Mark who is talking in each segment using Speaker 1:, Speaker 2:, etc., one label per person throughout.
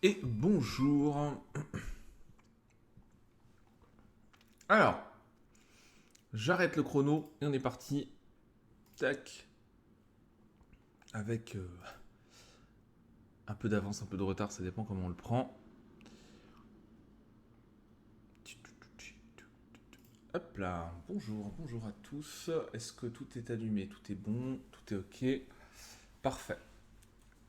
Speaker 1: Et bonjour. Alors, j'arrête le chrono et on est parti. Tac. Avec un peu d'avance, un peu de retard, ça dépend comment on le prend. Hop là. Bonjour, bonjour à tous. Est-ce que tout est allumé? Tout est bon? Tout est ok? Parfait.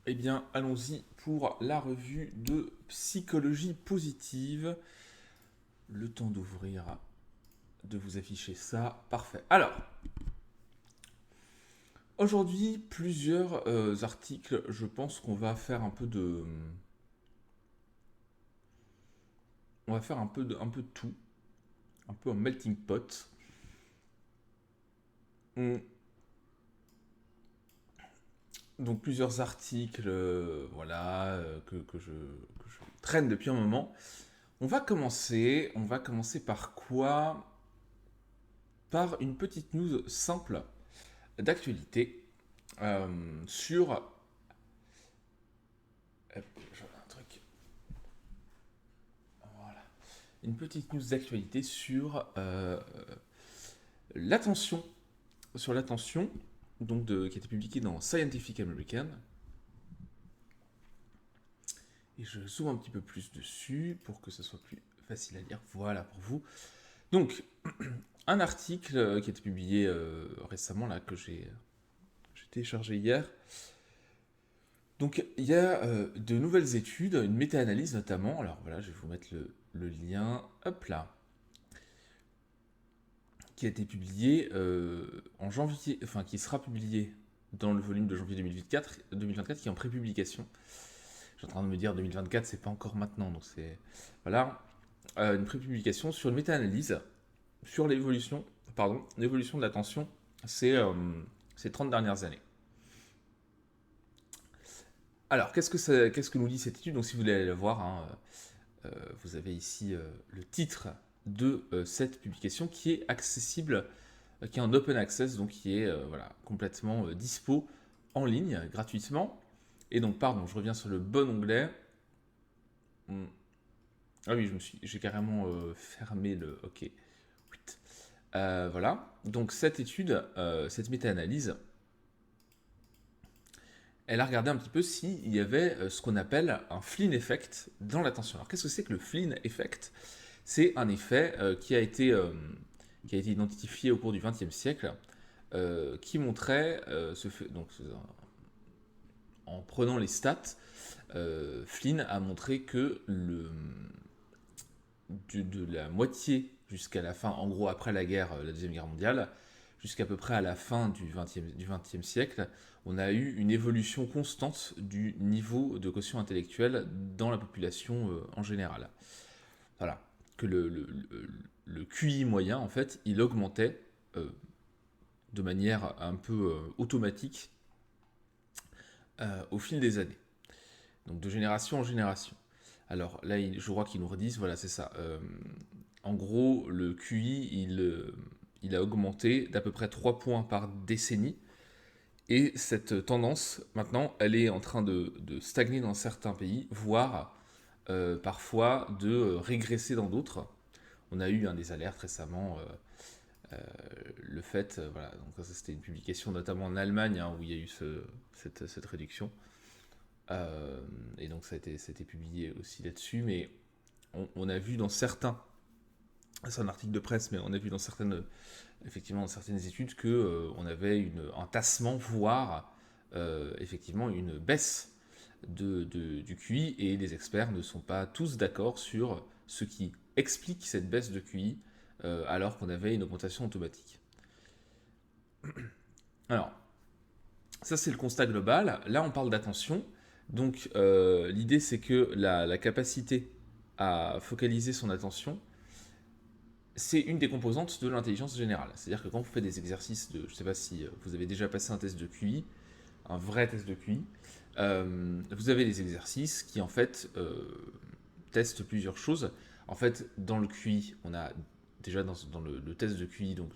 Speaker 1: Eh bien, allons-y pour la revue de psychologie positive. Le temps d'ouvrir, de vous afficher ça. Parfait. Alors, aujourd'hui, plusieurs articles. Je pense qu'on va faire un peu de. On va faire un peu de tout. Un peu un melting pot. On- Donc, plusieurs articles voilà, que je traîne depuis un moment. On va commencer par quoi? Par une petite news simple d'actualité sur. Hop, j'en ai un truc. Voilà. Une petite news d'actualité sur l'attention, sur l'attention, qui a été publiquée dans Scientific American. Et je zoome un petit peu plus dessus pour que ce soit plus facile à lire. Voilà pour vous. Donc, un article qui a été publié récemment, là, que j'ai téléchargé hier. Donc, il y a de nouvelles études, une méta-analyse notamment. Alors voilà, je vais vous mettre le lien. Hop là. Qui a été publié en janvier, enfin qui sera publié dans le volume de janvier 2024 qui est en pré-publication. Je suis en train de me dire 2024, c'est pas encore maintenant, donc c'est. Voilà. Une pré-publication sur une méta-analyse sur l'évolution de l'attention ces 30 dernières années. Alors, qu'est-ce que nous dit cette étude? Donc, si vous voulez aller la voir, hein, vous avez ici le titre de cette publication qui est accessible, qui est en open access, donc qui est voilà, complètement dispo en ligne, gratuitement. Et donc, pardon, je reviens sur le bon onglet. Ah oui, j'ai carrément fermé le. Ok. Voilà. Donc cette étude, cette méta-analyse, elle a regardé un petit peu s'il y avait ce qu'on appelle un Flynn effect dans l'attention. Alors qu'est-ce que c'est que le Flynn effect? C'est un effet qui a été identifié au cours du XXe siècle, qui montrait, en prenant les stats, Flynn a montré que de la moitié jusqu'à la fin, en gros après la guerre, la Deuxième Guerre mondiale, jusqu'à peu près à la fin du XXe siècle, on a eu une évolution constante du niveau de quotient intellectuel dans la population en général. Voilà. Que le QI moyen, en fait, il augmentait de manière un peu automatique au fil des années. Donc de génération en génération. Alors là, je crois qu'ils nous redisent, voilà, c'est ça. En gros, le QI, il a augmenté d'à peu près 3 points par décennie. Et cette tendance, maintenant, elle est en train de stagner dans certains pays, voire parfois de régresser dans d'autres. On a eu des alertes récemment. Le fait, voilà, donc ça c'était une publication notamment en Allemagne hein, où il y a eu cette réduction. Et donc ça a été publié aussi là-dessus, mais on a vu dans certains, c'est un article de presse, mais on a vu dans effectivement dans certaines études que on avait un tassement, voire effectivement une baisse du QI, et les experts ne sont pas tous d'accord sur ce qui explique cette baisse de QI alors qu'on avait une augmentation automatique. Alors, ça c'est le constat global. Là on parle d'attention. Donc l'idée c'est que la capacité à focaliser son attention, c'est une des composantes de l'intelligence générale. C'est-à-dire que quand vous faites des exercices je ne sais pas si vous avez déjà passé un test de QI, un vrai test de QI, vous avez des exercices qui en fait testent plusieurs choses. En fait, dans le QI, on a déjà dans le test de QI, donc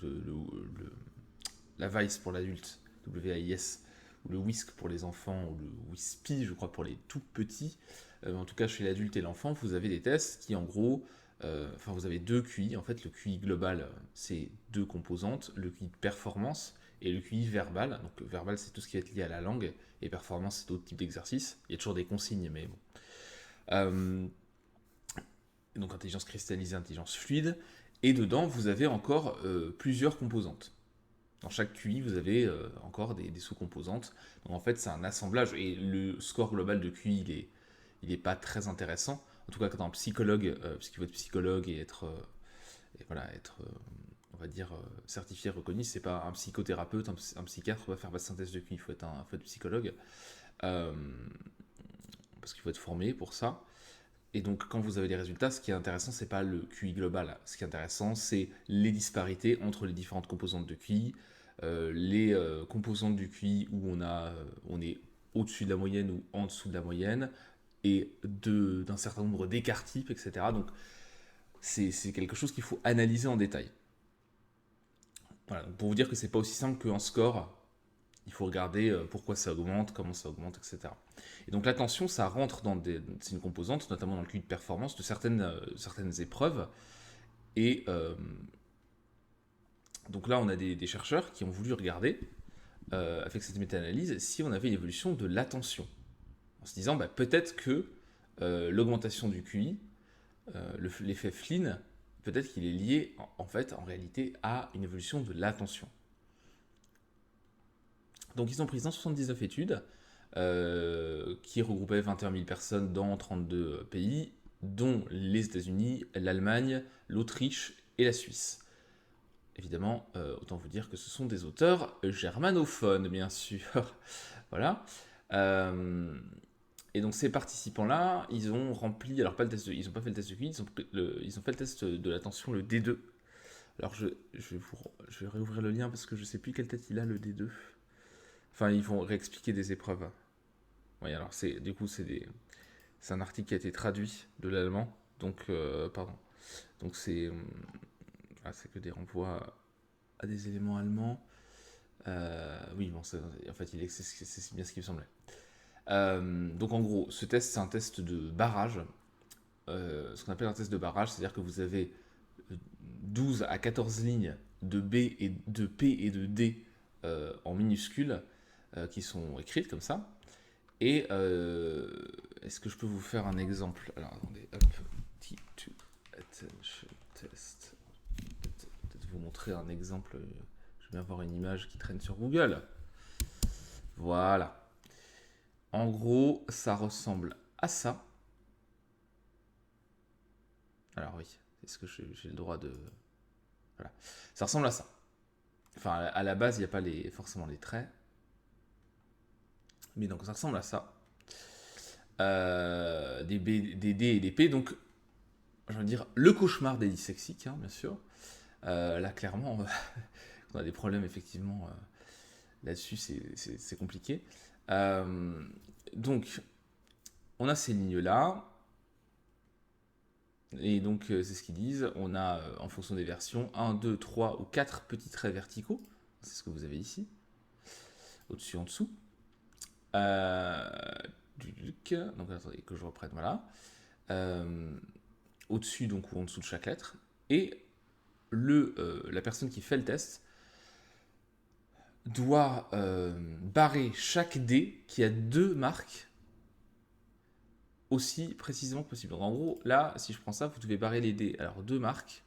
Speaker 1: la VICE pour l'adulte, WAIS, ou le WISC pour les enfants, ou le WISPI, je crois, pour les tout petits. en tout cas chez l'adulte et l'enfant, vous avez des tests qui en gros, vous avez deux QI. En fait, le QI global, c'est deux composantes, le QI de performance et le QI verbal. Donc verbal, c'est tout ce qui est lié à la langue, et performance, c'est d'autres types d'exercices. Il y a toujours des consignes, mais bon. Donc intelligence cristallisée, intelligence fluide, et dedans, vous avez encore plusieurs composantes. Dans chaque QI, vous avez encore des sous-composantes. Donc en fait, c'est un assemblage. Et le score global de QI, il est pas très intéressant. En tout cas, quand un psychologue, puisqu'il faut être psychologue et être, on va dire, certifié, reconnu, c'est pas un psychothérapeute, un psychiatre, va faire votre synthèse de QI. Il faut être psychologue. Parce qu'il faut être formé pour ça. Et donc, quand vous avez les résultats, ce qui est intéressant, c'est pas le QI global. Ce qui est intéressant, c'est les disparités entre les différentes composantes de QI, les composantes du QI où on est au-dessus de la moyenne ou en dessous de la moyenne, et d'un certain nombre d'écarts types, etc. Donc, c'est quelque chose qu'il faut analyser en détail. Voilà, pour vous dire que c'est pas aussi simple qu'un score. Il faut regarder pourquoi ça augmente, comment ça augmente, etc. Et donc l'attention, ça rentre c'est une composante, notamment dans le QI de performance, de certaines épreuves. Et donc là, on a des chercheurs qui ont voulu regarder, avec cette méta-analyse, si on avait une évolution de l'attention. En se disant, peut-être que l'augmentation du QI, l'effet Flynn, peut-être qu'il est lié, en réalité, à une évolution de l'attention. Donc ils ont pris 179 études qui regroupaient 21 000 personnes dans 32 pays, dont les États-Unis, l'Allemagne, l'Autriche et la Suisse. Évidemment, autant vous dire que ce sont des auteurs germanophones, bien sûr. Voilà. Et donc ces participants-là, ils ont rempli, alors pas le test ils n'ont pas fait le test de QI, ils ont fait le test de l'attention, le D2. Alors je vais réouvrir le lien parce que je ne sais plus quelle tête il a, le D2. Enfin, ils vont réexpliquer des épreuves. Oui, alors c'est un article qui a été traduit de l'allemand, donc pardon. Donc c'est que des renvois à des éléments allemands. Oui, bon, en fait, c'est bien ce qui me semblait. Donc en gros, ce test, c'est un test de barrage. Ce qu'on appelle un test de barrage, c'est-à-dire que vous avez 12 à 14 lignes de B et de P et de D en minuscules qui sont écrites comme ça. Et est-ce que je peux vous faire un exemple? Alors attendez, hop, T2 attention test. Peut-être vous montrer un exemple. Je vais avoir une image qui traîne sur Google. Voilà. En gros, ça ressemble à ça. Alors oui, est-ce que j'ai le droit de... Voilà. Ça ressemble à ça. Enfin, à la base, il n'y a pas forcément les traits. Mais donc, ça ressemble à ça. Des D et des P. Donc, je veux dire, le cauchemar des dyslexiques, hein, bien sûr. Là, clairement, on a des problèmes, effectivement. Là-dessus, c'est compliqué. Donc, on a ces lignes-là. Et donc, c'est ce qu'ils disent. On a, en fonction des versions, 1, 2, 3 ou 4 petits traits verticaux. C'est ce que vous avez ici. Au-dessus, en dessous. Donc, attendez que je reprenne. Voilà. Au-dessus, donc, ou en dessous de chaque lettre. Et la personne qui fait le test doit barrer chaque dé qui a 2 marques aussi précisément que possible. Donc en gros, là, si je prends ça, vous devez barrer les dés. Alors 2 marques.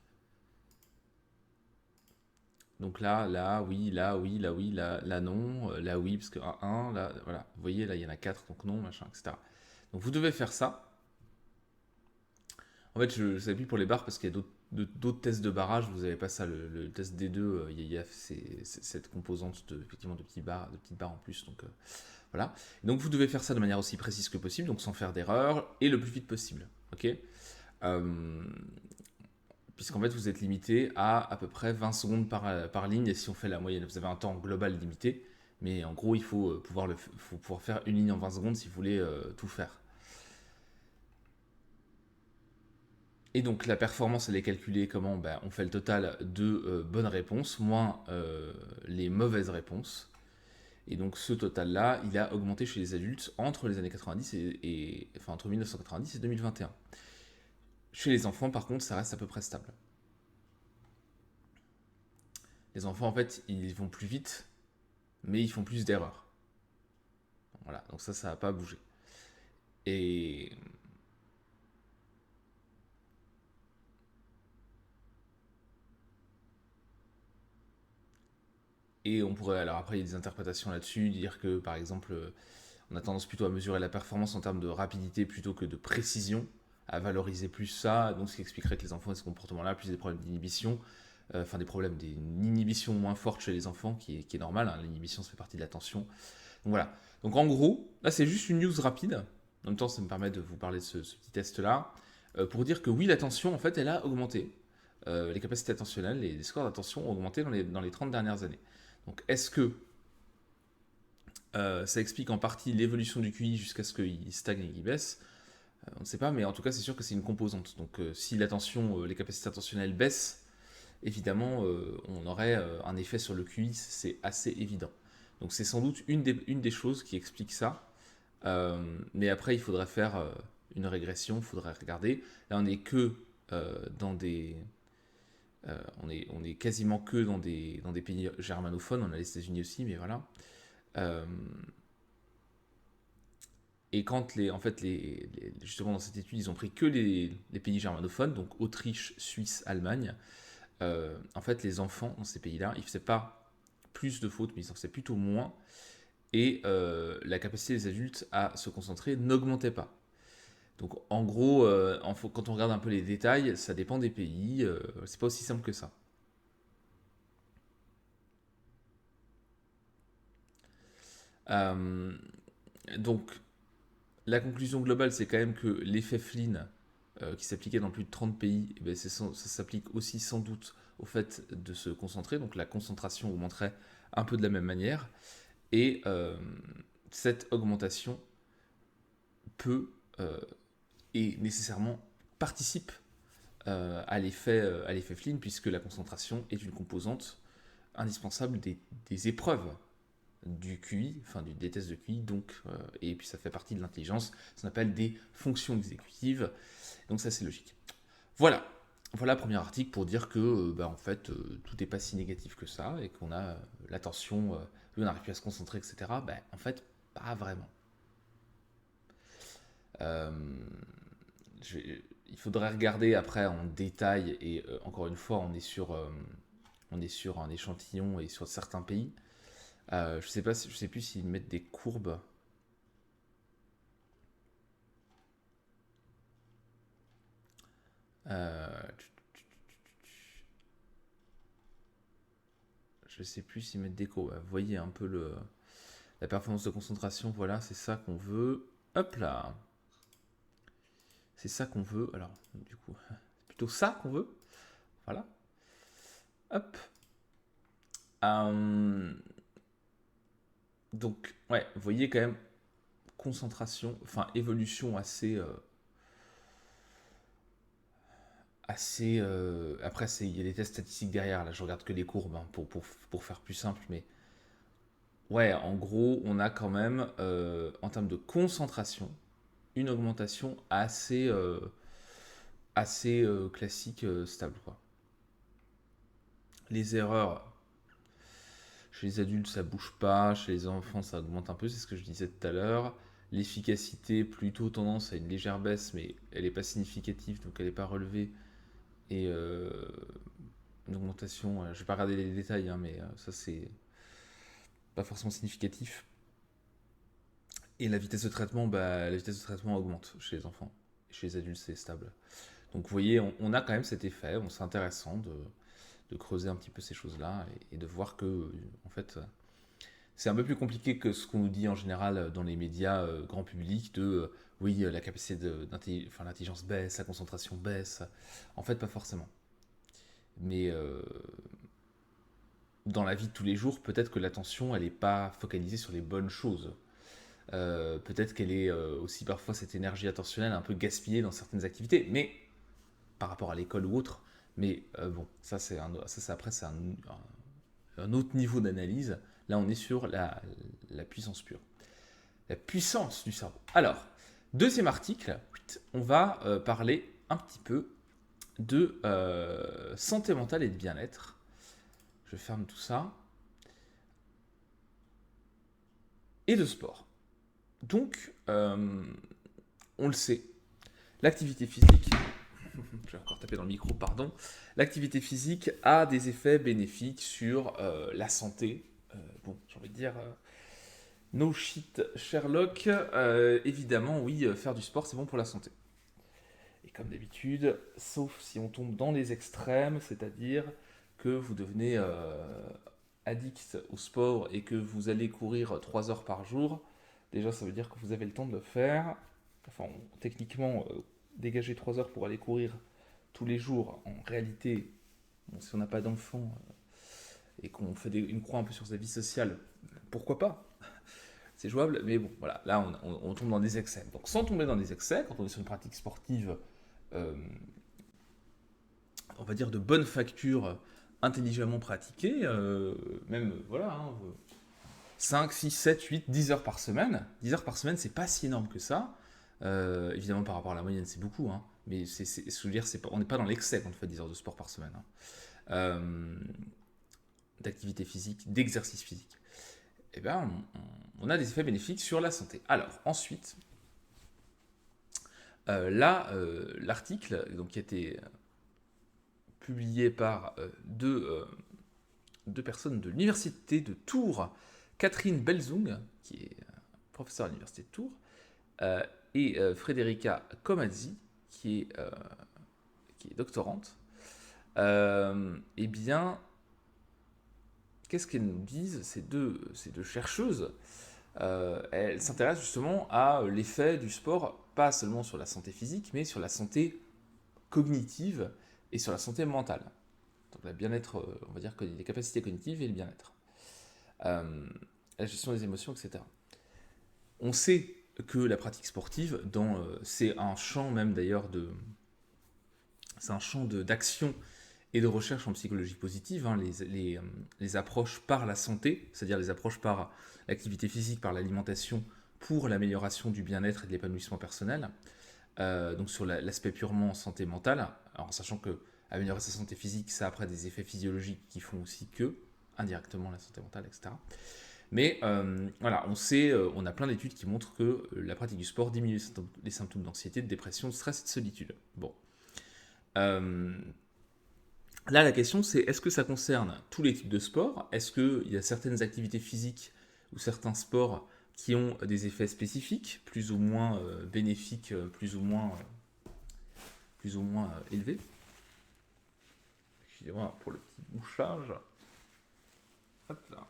Speaker 1: Donc là, oui, là, oui, là, oui, là, non, là, oui, parce que 1, là, voilà. Vous voyez, là, il y en a 4, donc non, machin, etc. Donc vous devez faire ça. En fait, je ne savais plus pour les barres parce qu'il y a d'autres tests de barrage. Vous n'avez pas ça, le test D2, il y a cette composante effectivement de petites barres en plus. Donc voilà. Donc vous devez faire ça de manière aussi précise que possible, donc sans faire d'erreur et le plus vite possible. Ok. Puisqu'en fait vous êtes limité à peu près 20 secondes par ligne, et si on fait la moyenne, vous avez un temps global limité, mais en gros il faut pouvoir faire une ligne en 20 secondes si vous voulez tout faire. Et donc la performance, elle est calculée comment? On fait le total de bonnes réponses moins les mauvaises réponses. Et donc ce total-là, il a augmenté chez les adultes entre les années 90 enfin entre 1990 et 2021. Chez les enfants, par contre, ça reste à peu près stable. Les enfants, en fait, ils vont plus vite, mais ils font plus d'erreurs. Voilà, donc ça n'a pas bougé. Et on pourrait, alors après, il y a des interprétations là-dessus, dire que par exemple, on a tendance plutôt à mesurer la performance en termes de rapidité plutôt que de précision, à valoriser plus ça, donc ce qui expliquerait que les enfants ont ce comportement-là, plus des problèmes d'inhibition, enfin des problèmes d'inhibition moins forte chez les enfants, qui est normal, hein, l'inhibition ça fait partie de l'attention. Donc voilà. Donc en gros, là c'est juste une news rapide, en même temps ça me permet de vous parler de ce petit test-là, pour dire que oui, l'attention en fait elle a augmenté. Les capacités attentionnelles, les scores d'attention ont augmenté dans les 30 dernières années. Donc est-ce que ça explique en partie l'évolution du QI jusqu'à ce qu'il stagne et qu'il baisse? On ne sait pas, mais en tout cas c'est sûr que c'est une composante. Donc si l'attention, les capacités attentionnelles baissent, évidemment on aurait un effet sur le QI, c'est assez évident. Donc c'est sans doute une des choses qui explique ça. Mais après il faudrait faire une régression, il faudrait regarder. Là on est que dans des... on est quasiment que dans des pays germanophones, on a les États-Unis aussi, mais voilà. Euh, et quand justement dans cette étude, ils ont pris que les pays germanophones, donc Autriche, Suisse, Allemagne, en fait, les enfants dans ces pays-là, ils ne faisaient pas plus de fautes, mais ils en faisaient plutôt moins. Et la capacité des adultes à se concentrer n'augmentait pas. Donc en gros, quand on regarde un peu les détails, ça dépend des pays, c'est pas aussi simple que ça. Euh, donc la conclusion globale, c'est quand même que l'effet Flynn, qui s'appliquait dans plus de 30 pays, eh ben, ça s'applique aussi sans doute au fait de se concentrer. Donc la concentration augmenterait un peu de la même manière. Et cette augmentation peut et nécessairement participe à l'effet Flynn, puisque la concentration est une composante indispensable des épreuves du QI, enfin des tests de QI, donc, et puis ça fait partie de l'intelligence, ça s'appelle des fonctions exécutives, donc ça c'est logique. Voilà, voilà premier article pour dire que en fait tout n'est pas si négatif que ça, et qu'on a l'attention, on n'arrive plus à se concentrer, etc. En fait, pas vraiment. Euh, il faudrait regarder après en détail, et encore une fois, on est sur un échantillon et sur certains pays. Je sais pas, je sais plus s'ils mettent des courbes. Euh, je sais plus s'ils mettent des courbes. Vous voyez un peu la performance de concentration. Voilà, c'est ça qu'on veut. Hop là. C'est ça qu'on veut. Alors, du coup, c'est plutôt ça qu'on veut. Voilà. Hop. Donc, ouais, vous voyez quand même concentration, enfin évolution assez après, il y a des tests statistiques derrière. Là, je regarde que les courbes hein, pour faire plus simple. Mais ouais, en gros, on a quand même, en termes de concentration, une augmentation assez classique, stable. Quoi. Les erreurs, chez les adultes, ça bouge pas. Chez les enfants, ça augmente un peu. C'est ce que je disais tout à l'heure. L'efficacité, plutôt tendance à une légère baisse, mais elle n'est pas significative, donc elle n'est pas relevée. Et une augmentation, je vais pas regarder les détails, hein, mais ça c'est pas forcément significatif. Et la vitesse de traitement augmente chez les enfants. Et chez les adultes, c'est stable. Donc vous voyez, on a quand même cet effet. Bon, c'est intéressant de creuser un petit peu ces choses-là et de voir que, en fait, c'est un peu plus compliqué que ce qu'on nous dit en général dans les médias grand public de oui, la capacité l'intelligence baisse, la concentration baisse. En fait, pas forcément. Mais dans la vie de tous les jours, peut-être que l'attention, elle n'est pas focalisée sur les bonnes choses. Peut-être qu'elle est aussi parfois cette énergie attentionnelle un peu gaspillée dans certaines activités, mais par rapport à l'école ou autre. Mais bon, ça c'est après c'est un autre niveau d'analyse. Là, on est sur la puissance pure. La puissance du cerveau. Alors, deuxième article, on va parler un petit peu de santé mentale et de bien-être. Je ferme tout ça. Et de sport. Donc, on le sait, l'activité physique, je vais encore taper dans le micro, pardon, l'activité physique a des effets bénéfiques sur la santé. Bon, j'ai envie de dire, no shit Sherlock, évidemment, oui, faire du sport, c'est bon pour la santé. Et comme d'habitude, sauf si on tombe dans les extrêmes, c'est-à-dire que vous devenez addict au sport et que vous allez courir 3 heures par jour, déjà ça veut dire que vous avez le temps de le faire. Enfin, techniquement, dégager 3 heures pour aller courir tous les jours, en réalité, bon, si on n'a pas d'enfant et qu'on fait une croix un peu sur sa vie sociale, pourquoi pas? C'est jouable, mais bon, voilà, là on tombe dans des excès. Donc sans tomber dans des excès, quand on est sur une pratique sportive, on va dire de bonne facture, intelligemment pratiquée, même, voilà, 5, 6, 7, 8, 10 heures par semaine. 10 heures par semaine, c'est pas si énorme que ça. Évidemment, par rapport à la moyenne, c'est beaucoup, hein, mais je veux dire, on n'est pas dans l'excès quand on fait 10 heures de sport par semaine, hein. D'activité physique, d'exercice physique. Eh bien, on a des effets bénéfiques sur la santé. Alors, ensuite, là, l'article donc, qui a été publié par deux personnes de l'université de Tours, Catherine Belzung, qui est professeure à l'université de Tours, et Frederica Comazzi, qui est doctorante. Eh bien, qu'est-ce qu'elles nous disent, ces deux chercheuses? Elles s'intéressent justement à l'effet du sport, pas seulement sur la santé physique, mais sur la santé cognitive et sur la santé mentale. Donc le bien-être, on va dire que les capacités cognitives et le bien-être. La gestion des émotions, etc. On sait que la pratique sportive, c'est un champ même d'ailleurs c'est un champ d'action et de recherche en psychologie positive, hein, les approches par la santé, c'est-à-dire les approches par l'activité physique, par l'alimentation, pour l'amélioration du bien-être et de l'épanouissement personnel. Donc sur l'aspect purement santé mentale, alors sachant que améliorer sa santé physique, ça a après des effets physiologiques qui font aussi que, indirectement, la santé mentale, etc. Mais voilà, on sait, on a plein d'études qui montrent que la pratique du sport diminue les symptômes d'anxiété, de dépression, de stress et de solitude. Bon. Là, la question, c'est est-ce que ça concerne tous les types de sports? Est-ce qu'il y a certaines activités physiques ou certains sports qui ont des effets spécifiques, plus ou moins bénéfiques, plus ou moins élevés? Excusez-moi pour le petit bouchage. Hop là.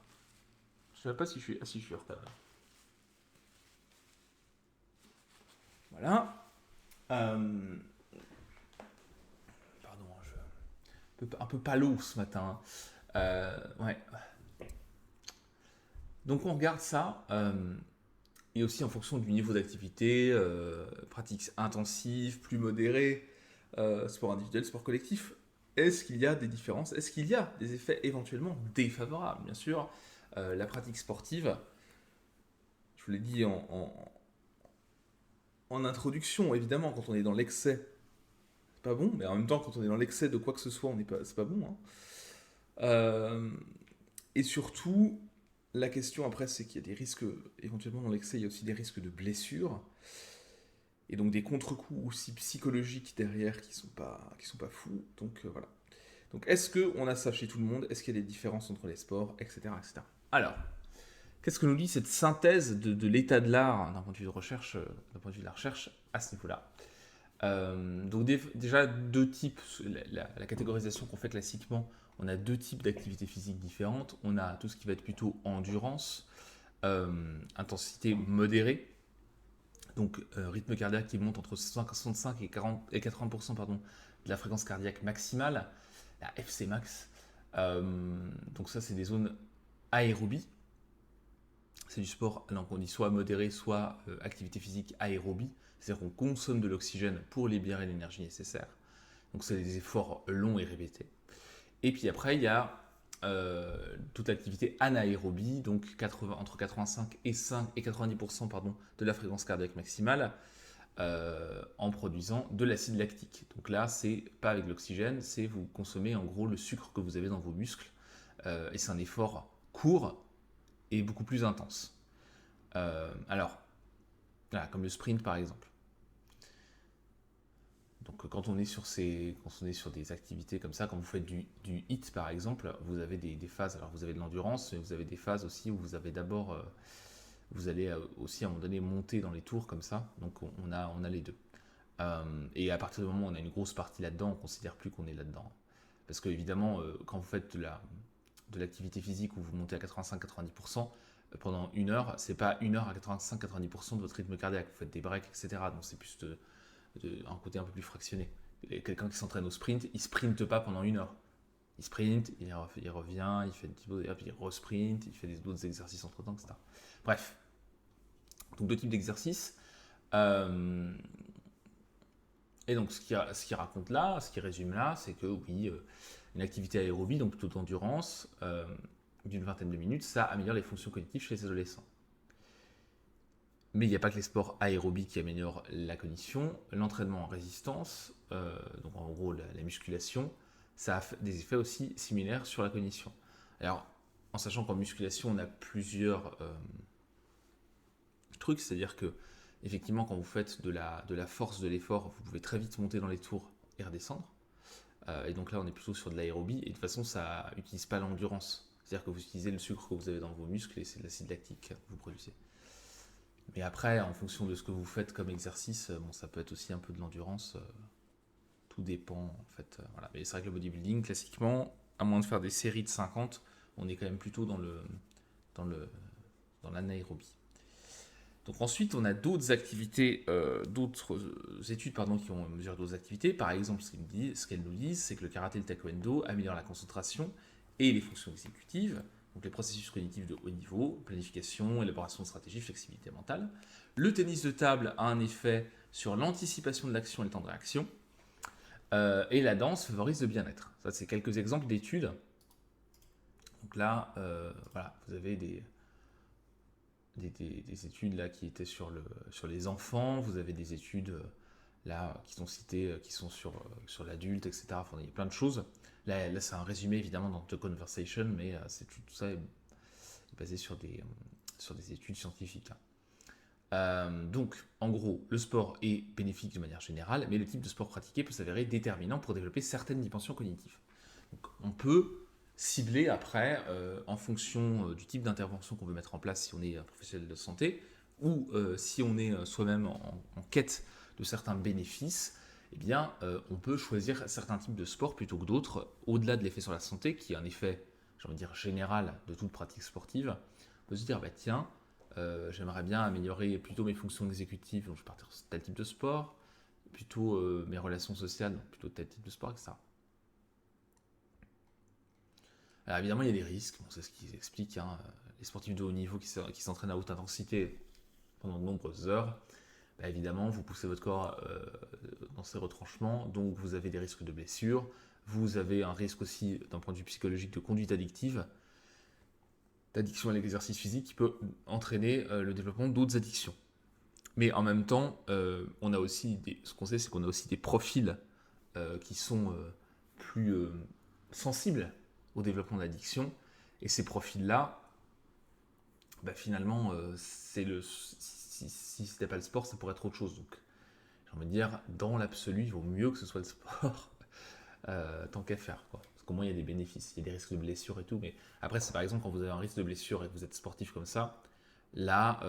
Speaker 1: Je ne sais pas si je suis... Ah si, je suis en retard. Voilà. Pardon, un peu palo ce matin. Ouais. Donc on regarde ça, et aussi en fonction du niveau d'activité, pratiques intensives, plus modérées, sport individuel, sport collectif. Est-ce qu'il y a des différences? Est-ce qu'il y a des effets éventuellement défavorables? Bien sûr, la pratique sportive, je vous l'ai dit en introduction, évidemment, quand on est dans l'excès, c'est pas bon, mais en même temps, quand on est dans l'excès de quoi que ce soit, c'est pas bon, hein. Et surtout, la question après, c'est qu'il y a des risques, éventuellement dans l'excès, il y a aussi des risques de blessures, et donc des contre-coups aussi psychologiques derrière qui sont pas fous. Donc voilà. Donc est-ce qu'on a ça chez tout le monde? Est-ce qu'il y a des différences entre les sports, etc. etc. Alors, qu'est-ce que nous dit cette synthèse de l'état de l'art d'un point de vue de recherche, d'un point de vue de la recherche à ce niveau-là? Donc déjà deux types, la catégorisation qu'on fait classiquement, on a deux types d'activités physiques différentes. On a tout ce qui va être plutôt endurance, intensité modérée, donc rythme cardiaque qui monte entre 65 et 80% pardon, de la fréquence cardiaque maximale, la FC max. Donc ça c'est des zones aérobie. C'est du sport, donc on dit soit modéré, soit activité physique aérobie, c'est-à-dire qu'on consomme de l'oxygène pour libérer l'énergie nécessaire. Donc c'est des efforts longs et répétés. Et puis après, il y a toute activité anaérobie, donc entre 85 et 90% pardon, de la fréquence cardiaque maximale, en produisant de l'acide lactique. Donc là, c'est pas avec l'oxygène, c'est vous consommez en gros le sucre que vous avez dans vos muscles, et c'est un effort court et beaucoup plus intense. Alors, voilà, comme le sprint par exemple. Donc quand on est sur des activités comme ça, quand vous faites du HIIT par exemple, vous avez des phases, alors vous avez de l'endurance, mais vous avez des phases aussi où vous avez d'abord, vous allez aussi à un moment donné monter dans les tours comme ça, donc on a les deux. Et à partir du moment où on a une grosse partie là-dedans, on ne considère plus qu'on est là-dedans. Parce que évidemment, quand vous faites de l'activité physique où vous montez à 85-90%, pendant une heure, c'est pas une heure à 85-90% de votre rythme cardiaque, vous faites des breaks, etc. Donc c'est plus un côté un peu plus fractionné. Quelqu'un qui s'entraîne au sprint, il sprinte pas pendant une heure. Il sprint, il revient, il fait une petite pause, et puis il resprint, il fait d'autres exercices entre temps, etc. Bref. Donc deux types d'exercices. Et donc ce qu'il raconte là, ce qu'il résume là, c'est que oui, une activité aérobie, donc plutôt d'endurance, d'une vingtaine de minutes, ça améliore les fonctions cognitives chez les adolescents. Mais il n'y a pas que les sports aérobies qui améliorent la cognition. L'entraînement en résistance, donc en gros la musculation, ça a des effets aussi similaires sur la cognition. Alors, en sachant qu'en musculation, on a plusieurs trucs, c'est-à-dire que effectivement, quand vous faites de la force de l'effort, vous pouvez très vite monter dans les tours et redescendre. Et donc là, on est plutôt sur de l'aérobie. Et de toute façon, ça n'utilise pas l'endurance. C'est-à-dire que vous utilisez le sucre que vous avez dans vos muscles et c'est de l'acide lactique que vous produisez. Mais après, en fonction de ce que vous faites comme exercice, bon, ça peut être aussi un peu de l'endurance. Tout dépend, en fait. Voilà. Mais c'est vrai que le bodybuilding, classiquement, à moins de faire des séries de 50, on est quand même plutôt dans l'anaérobie. Donc ensuite, on a d'autres activités, d'autres études qui ont mesuré d'autres activités. Par exemple, ce qu'elles nous disent, c'est que le karaté et le taekwondo améliorent la concentration et les fonctions exécutives, donc les processus cognitifs de haut niveau, planification, élaboration de stratégies, flexibilité mentale. Le tennis de table a un effet sur l'anticipation de l'action et le temps de réaction. Et la danse favorise le bien-être. Ça, c'est quelques exemples d'études. Donc là, voilà, vous avez des études là qui étaient sur les enfants, vous avez des études là qui sont citées, qui sont sur l'adulte, etc. Enfin, il y a plein de choses. Là c'est un résumé évidemment dans The Conversation, mais tout ça est basé sur des études scientifiques. Donc, en gros, le sport est bénéfique de manière générale, mais le type de sport pratiqué peut s'avérer déterminant pour développer certaines dimensions cognitives. Donc, on peut cibler après, en fonction du type d'intervention qu'on veut mettre en place si on est un professionnel de santé, ou si on est soi-même en quête de certains bénéfices, eh bien, on peut choisir certains types de sport plutôt que d'autres, au-delà de l'effet sur la santé, qui est un effet, j'ai envie de dire, général de toute pratique sportive. On peut se dire, bah tiens, j'aimerais bien améliorer plutôt mes fonctions exécutives, donc je vais partir sur tel type de sport, plutôt mes relations sociales, donc plutôt tel type de sport, etc. Alors évidemment, il y a des risques, bon, c'est ce qu'ils expliquent, hein. Les sportifs de haut niveau qui s'entraînent à haute intensité pendant de nombreuses heures, bah, évidemment, vous poussez votre corps dans ses retranchements, donc vous avez des risques de blessures, vous avez un risque aussi d'un point de vue psychologique de conduite addictive, d'addiction à l'exercice physique qui peut entraîner le développement d'autres addictions. Mais en même temps, on a aussi ce qu'on sait, c'est qu'on a aussi des profils qui sont plus sensibles au développement d'addiction. Et ces profils-là, bah, finalement, si c'était pas le sport, ça pourrait être autre chose. Donc, j'ai envie de dire, dans l'absolu, il vaut mieux que ce soit le sport tant qu'à faire, quoi. Parce qu'au moins, il y a des bénéfices, il y a des risques de blessure et tout. Mais après, c'est par exemple quand vous avez un risque de blessure et que vous êtes sportif comme ça, là,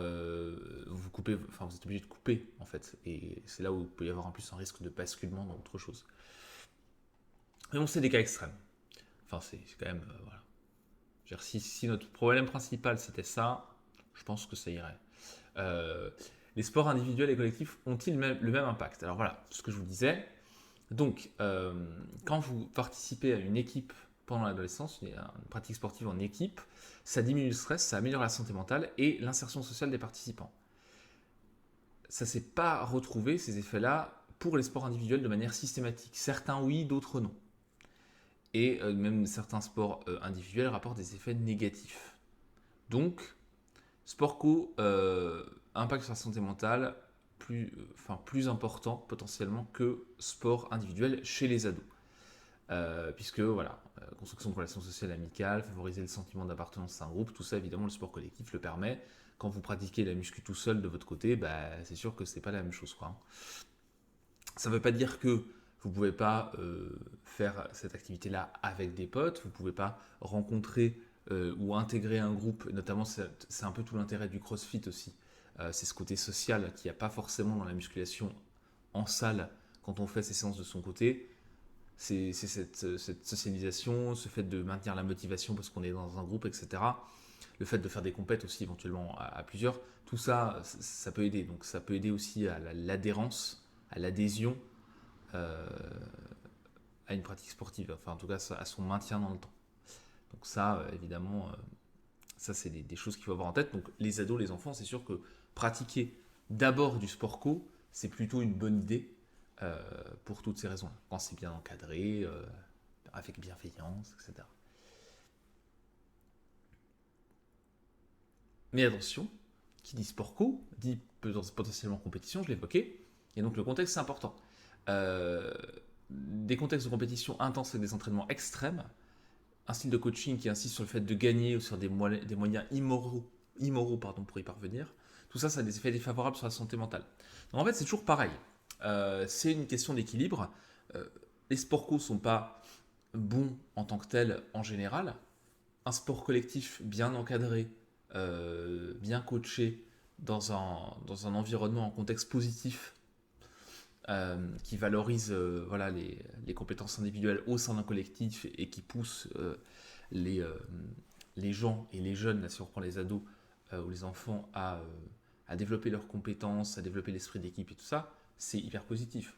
Speaker 1: vous coupez, enfin, vous êtes obligé de couper, en fait. Et c'est là où il peut y avoir en plus un risque de basculement dans autre chose. Mais bon, c'est des cas extrêmes. Enfin, c'est quand même, voilà. Je veux dire, si notre problème principal c'était ça, je pense que ça irait. Euh, les sports individuels et collectifs ont-ils le même impact? Alors voilà, ce que je vous disais. Donc, quand vous participez à une équipe pendant l'adolescence, une pratique sportive en équipe, ça diminue le stress, ça améliore la santé mentale et l'insertion sociale des participants. Ça ne s'est pas retrouvé, ces effets-là, pour les sports individuels de manière systématique. Certains oui, d'autres non. et même certains sports individuels rapportent des effets négatifs. Donc, sport co, impact sur la santé mentale plus important potentiellement que sport individuel chez les ados. Puisque voilà, construction de relations sociales amicales, favoriser le sentiment d'appartenance à un groupe, tout ça évidemment le sport collectif le permet. Quand vous pratiquez la muscu tout seul de votre côté, bah, c'est sûr que c'est pas la même chose, quoi. Ça ne veut pas dire que vous ne pouvez pas faire cette activité-là avec des potes, vous ne pouvez pas rencontrer ou intégrer un groupe, notamment c'est un peu tout l'intérêt du CrossFit aussi. C'est ce côté social qu'il n'y a pas forcément dans la musculation en salle quand on fait ses séances de son côté. C'est cette socialisation, ce fait de maintenir la motivation parce qu'on est dans un groupe, etc. Le fait de faire des compètes aussi éventuellement à plusieurs, tout ça, ça peut aider. Donc ça peut aider aussi à l'adhérence, à l'adhésion euh, à une pratique sportive, enfin en tout cas à son maintien dans le temps. Donc ça, évidemment, ça c'est des choses qu'il faut avoir en tête. Donc les ados, les enfants, c'est sûr que pratiquer d'abord du sport co, c'est plutôt une bonne idée pour toutes ces raisons. Quand c'est bien encadré, avec bienveillance, etc. Mais attention, qui dit sport co, dit potentiellement compétition, je l'évoquais, et donc le contexte c'est important. Euh, des contextes de compétition intenses et des entraînements extrêmes, un style de coaching qui insiste sur le fait de gagner ou sur des moyens immoraux pour y parvenir, tout ça, ça a des effets défavorables sur la santé mentale. Donc en fait, c'est toujours pareil. C'est une question d'équilibre. Euh, les sports co ne sont pas bons en tant que tels en général. Un sport collectif bien encadré, bien coaché, dans un environnement, en contexte positif, qui valorise voilà, les compétences individuelles au sein d'un collectif et qui pousse les, euh, les gens et les jeunes, là, si on reprend les ados ou les enfants, à développer leurs compétences, à développer l'esprit d'équipe et tout ça, c'est hyper positif.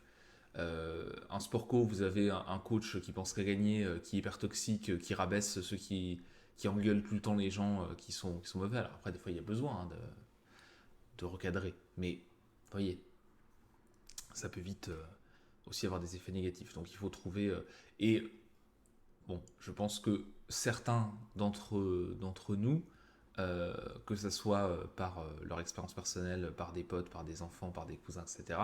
Speaker 1: Un sport co, vous avez un coach qui pense qu'à gagner, qui est hyper toxique, qui rabaisse ceux qui engueulent tout le temps les gens qui sont mauvais. Alors après, des fois, il y a besoin de recadrer. Mais, vous voyez, ça peut vite aussi avoir des effets négatifs. Donc il faut trouver... et bon, je pense que certains d'entre nous, que ce soit par leur expérience personnelle, par des potes, par des enfants, par des cousins, etc.,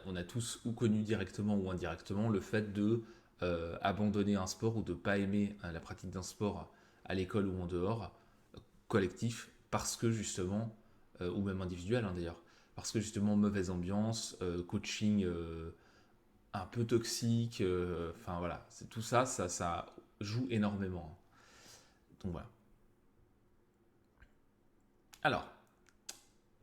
Speaker 1: on a tous ou connu directement ou indirectement le fait de abandonner un sport ou de ne pas aimer la pratique d'un sport à l'école ou en dehors, collectif, parce que justement, ou même individuel hein, d'ailleurs, parce que justement mauvaise ambiance, coaching un peu toxique, enfin voilà, c'est tout ça, ça joue énormément. Donc voilà. Alors,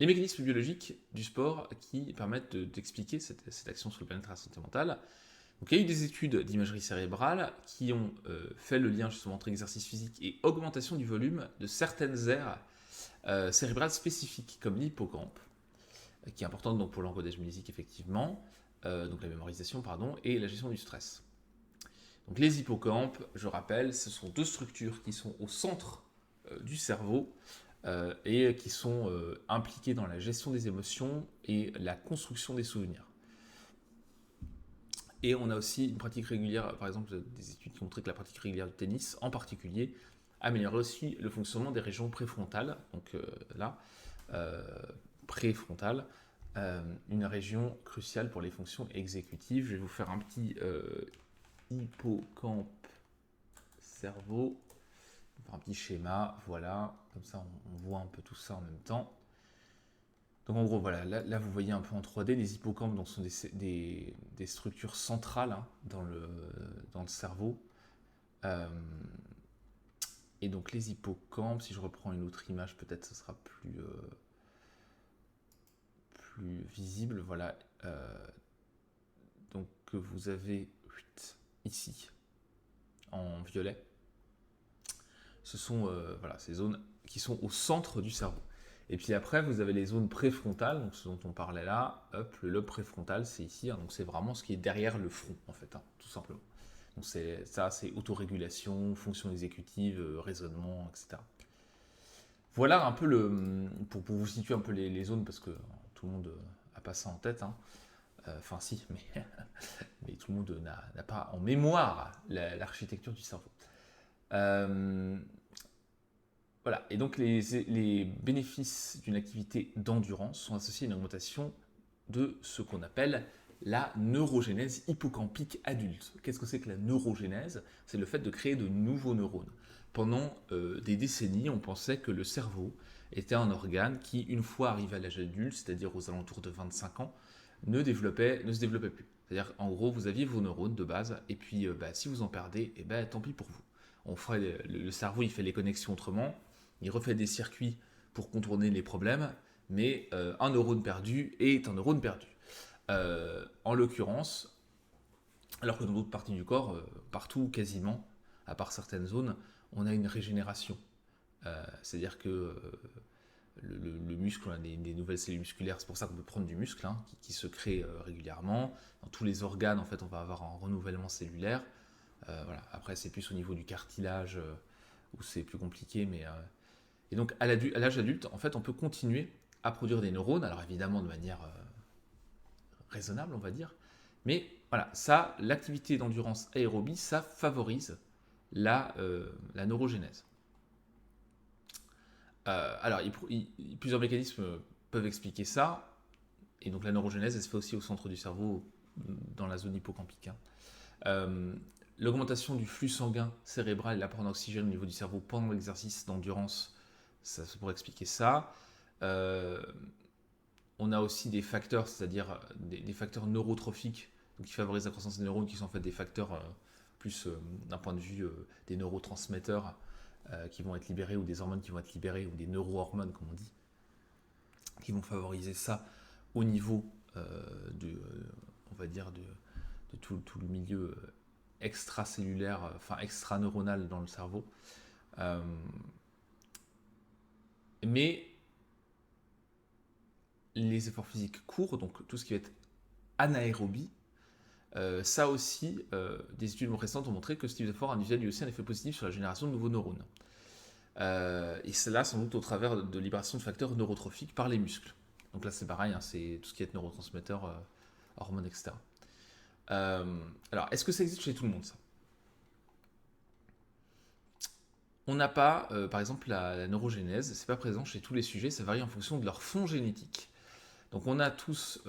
Speaker 1: les mécanismes biologiques du sport qui permettent d'expliquer cette action sur le bien-être et la santé mentale. Donc, il y a eu des études d'imagerie cérébrale qui ont fait le lien justement entre exercice physique et augmentation du volume de certaines aires cérébrales spécifiques, comme l'hippocampe, qui est importante donc pour l'encodage musique effectivement, donc la mémorisation pardon, et la gestion du stress. Donc les hippocampes, je rappelle, ce sont deux structures qui sont au centre du cerveau et qui sont impliquées dans la gestion des émotions et la construction des souvenirs. Et on a aussi une pratique régulière, par exemple des études qui ont montré que la pratique régulière du tennis en particulier améliorait aussi le fonctionnement des régions préfrontales, donc là, préfrontale, une région cruciale pour les fonctions exécutives. Je vais vous faire un petit hippocampe cerveau, un petit schéma, voilà, comme ça on voit un peu tout ça en même temps. Donc en gros, voilà, là vous voyez un peu en 3D, les hippocampes donc, sont des structures centrales hein, dans le cerveau. Euh, et donc les hippocampes, si je reprends une autre image, peut-être ce sera plus visible. Voilà. Donc vous avez ici en violet, ce sont voilà, ces zones qui sont au centre du cerveau. Et puis après, vous avez les zones préfrontales, donc ce dont on parlait là. Hop, le lobe préfrontal, c'est ici. Hein, donc c'est vraiment ce qui est derrière le front, en fait, hein, tout simplement. Donc c'est autorégulation, fonction exécutive, raisonnement, etc. Voilà un peu pour vous situer un peu les zones, parce que tout le monde a pas ça en tête. Hein. Enfin si, mais tout le monde n'a pas en mémoire l'architecture du cerveau. Voilà, et donc les bénéfices d'une activité d'endurance sont associés à une augmentation de ce qu'on appelle la neurogénèse hippocampique adulte. Qu'est-ce que c'est que la neurogénèse? C'est le fait de créer de nouveaux neurones. Pendant des décennies, on pensait que le cerveau était un organe qui, une fois arrivé à l'âge adulte, c'est-à-dire aux alentours de 25 ans, ne se développait plus. C'est-à-dire, en gros, vous aviez vos neurones de base, et puis si vous en perdez, tant pis pour vous. Le cerveau, il fait les connexions autrement, il refait des circuits pour contourner les problèmes, mais un neurone perdu est un neurone perdu. En l'occurrence, alors que dans d'autres parties du corps, partout quasiment, à part certaines zones, on a une régénération. C'est-à-dire que le muscle, on a des nouvelles cellules musculaires, c'est pour ça qu'on peut prendre du muscle qui se crée régulièrement. Dans tous les organes, en fait, on va avoir un renouvellement cellulaire. Voilà. Après, c'est plus au niveau du cartilage où c'est plus compliqué, mais et donc à l'âge adulte, en fait, on peut continuer à produire des neurones, alors évidemment de manière raisonnable, on va dire, mais voilà, ça, l'activité d'endurance aérobie, ça favorise la neurogénèse. Alors, plusieurs mécanismes peuvent expliquer ça, et donc la neurogénèse, elle se fait aussi au centre du cerveau, dans la zone hippocampique. L'augmentation du flux sanguin cérébral et l'apport d'oxygène au niveau du cerveau pendant l'exercice d'endurance, ça pourrait expliquer ça. On a aussi des facteurs, c'est-à-dire des facteurs neurotrophiques, donc qui favorisent la croissance des neurones, qui sont en fait des facteurs plus d'un point de vue des neurotransmetteurs qui vont être libérés, ou des hormones qui vont être libérées, ou des neurohormones, comme on dit, qui vont favoriser ça au niveau on va dire, de tout le milieu extracellulaire, enfin extraneuronal dans le cerveau. Mais les efforts physiques courts, donc tout ce qui va être anaérobie, ça aussi, des études récentes ont montré que ce type d'effort individuel a aussi un effet positif sur la génération de nouveaux neurones. Et cela sans doute au travers de libération de facteurs neurotrophiques par les muscles. Donc là c'est pareil, c'est tout ce qui est neurotransmetteurs, hormones, etc. Alors, est-ce que ça existe chez tout le monde, ça? On n'a pas, par exemple, la neurogénèse, c'est pas présent chez tous les sujets, ça varie en fonction de leur fond génétique. Donc on a tous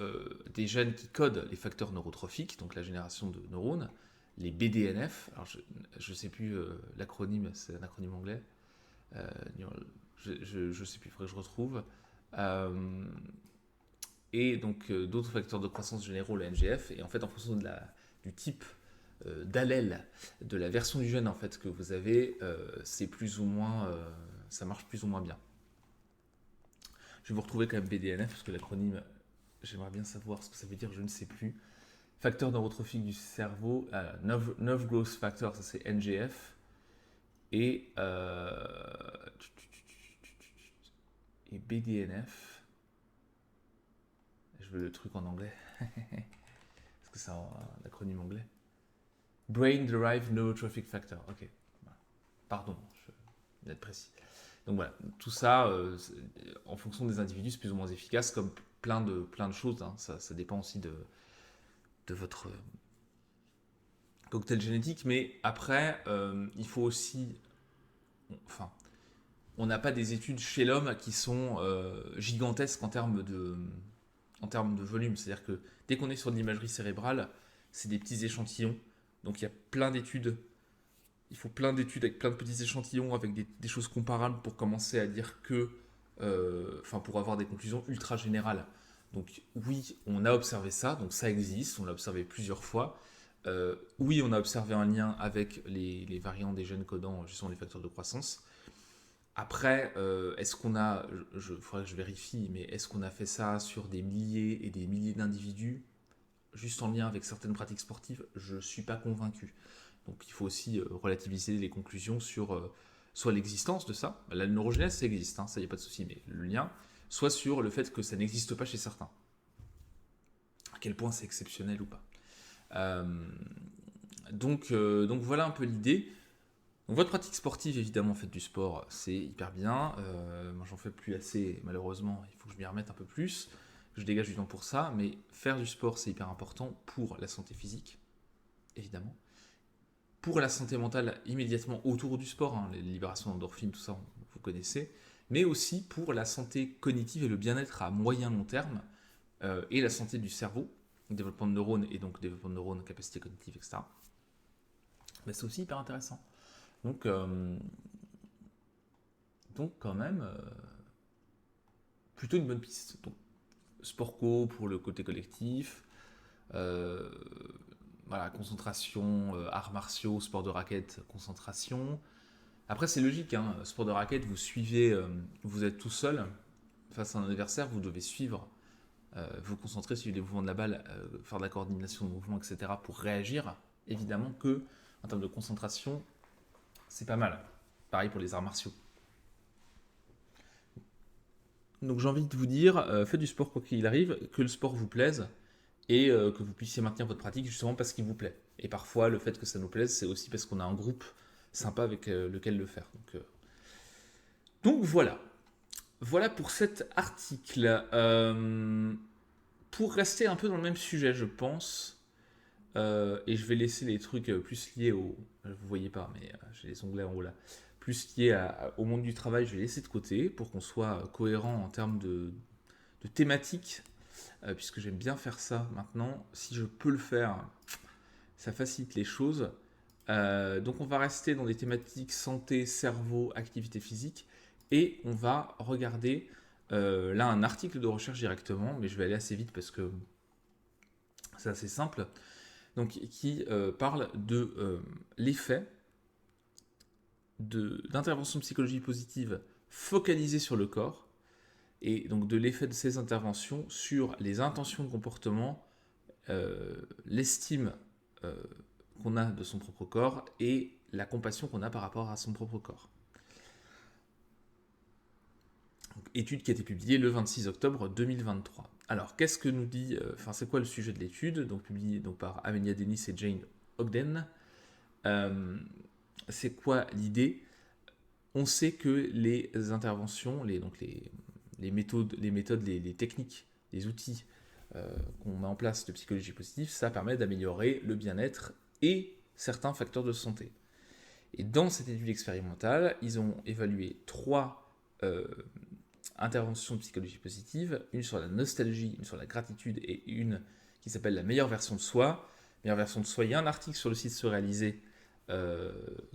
Speaker 1: des gènes qui codent les facteurs neurotrophiques, donc la génération de neurones, les BDNF, alors je ne sais plus l'acronyme, c'est un acronyme anglais, je ne sais plus, il faudrait que je retrouve. Et donc d'autres facteurs de croissance généraux, la NGF, et en fait en fonction du type d'allèle de la version du gène en fait que vous avez, c'est plus ou moins, ça marche plus ou moins bien. Je vais vous retrouver quand même BDNF parce que l'acronyme, j'aimerais bien savoir ce que ça veut dire, je ne sais plus. Facteur neurotrophique du cerveau, Nerve Growth Factor, ça c'est NGF. Et BDNF. Je veux le truc en anglais. Est-ce que c'est un acronyme anglais? Brain Derived Neurotrophic Factor. Ok. Pardon, je vais être précis. Donc voilà, tout ça, en fonction des individus, c'est plus ou moins efficace, comme plein de choses. Ça dépend aussi de votre cocktail génétique. Mais après, il faut aussi... Enfin, on n'a pas des études chez l'homme qui sont gigantesques en termes de volume. C'est-à-dire que dès qu'on est sur de l'imagerie cérébrale, c'est des petits échantillons. Donc il y a plein d'études. Il faut plein d'études avec plein de petits échantillons, avec des choses comparables pour commencer à dire que... pour avoir des conclusions ultra générales. Donc oui, on a observé ça, donc ça existe, on l'a observé plusieurs fois. Oui, on a observé un lien avec les variants des gènes codant justement les facteurs de croissance. Après, est-ce qu'on a, faudrait que je vérifie, mais est-ce qu'on a fait ça sur des milliers et des milliers d'individus, juste en lien avec certaines pratiques sportives? Je ne suis pas convaincu. Donc il faut aussi relativiser les conclusions sur soit l'existence de ça, la neurogénèse ça existe, ça il n'y a pas de souci, mais le lien, soit sur le fait que ça n'existe pas chez certains. À quel point c'est exceptionnel ou pas. Donc voilà un peu l'idée. Donc votre pratique sportive, évidemment, faites du sport, c'est hyper bien. Moi, j'en fais plus assez, malheureusement. Il faut que je m'y remette un peu plus. Je dégage du temps pour ça, mais faire du sport, c'est hyper important pour la santé physique. évidemment. Pour la santé mentale, immédiatement autour du sport, hein, les libérations d'endorphines, tout ça, vous connaissez, mais aussi pour la santé cognitive et le bien-être à moyen long terme, et la santé du cerveau, développement de neurones et donc développement de neurones, capacité cognitive, etc. Ben, c'est aussi hyper intéressant. Donc, quand même, plutôt une bonne piste. Donc, sport co pour le côté collectif, euh, voilà, concentration, arts martiaux, sport de raquette, concentration. Après, c'est logique, hein, sport de raquette, vous suivez, vous êtes tout seul face à un adversaire, vous devez suivre, vous concentrer, suivre les mouvements de la balle, faire de la coordination de mouvements, etc. pour réagir. Évidemment que, en termes de concentration, c'est pas mal. Pareil pour les arts martiaux. Donc j'ai envie de vous dire, faites du sport quoi qu'il arrive, que le sport vous plaise et que vous puissiez maintenir votre pratique justement parce qu'il vous plaît. Et parfois, le fait que ça nous plaise, c'est aussi parce qu'on a un groupe sympa avec lequel le faire. Donc voilà. Voilà pour cet article. Pour rester un peu dans le même sujet, je pense, et je vais laisser les trucs plus liés au... Vous voyez pas, mais j'ai les onglets en haut là. Plus liés au monde du travail, je vais laisser de côté pour qu'on soit cohérent en termes de thématiques, puisque j'aime bien faire ça maintenant. Si je peux le faire, ça facilite les choses. Donc on va rester dans des thématiques santé, cerveau, activité physique, et on va regarder là un article de recherche directement, mais je vais aller assez vite parce que c'est assez simple, donc qui parle de l'effet d'intervention de psychologie positive focalisée sur le corps, et donc de l'effet de ces interventions sur les intentions de comportement, l'estime qu'on a de son propre corps et la compassion qu'on a par rapport à son propre corps. Donc, étude qui a été publiée le 26 octobre 2023. Alors, qu'est-ce que nous dit, c'est quoi le sujet de l'étude, donc publiée donc, par Amelia Dennis et Jane Ogden. C'est quoi l'idée? On sait que les interventions, les méthodes, les techniques, les outils qu'on met en place de psychologie positive, ça permet d'améliorer le bien-être et certains facteurs de santé. Et dans cette étude expérimentale, ils ont évalué 3 interventions de psychologie positive, une sur la nostalgie, une sur la gratitude et une qui s'appelle la meilleure version de soi. Meilleure version de soi, il y a un article sur le site Se Réaliser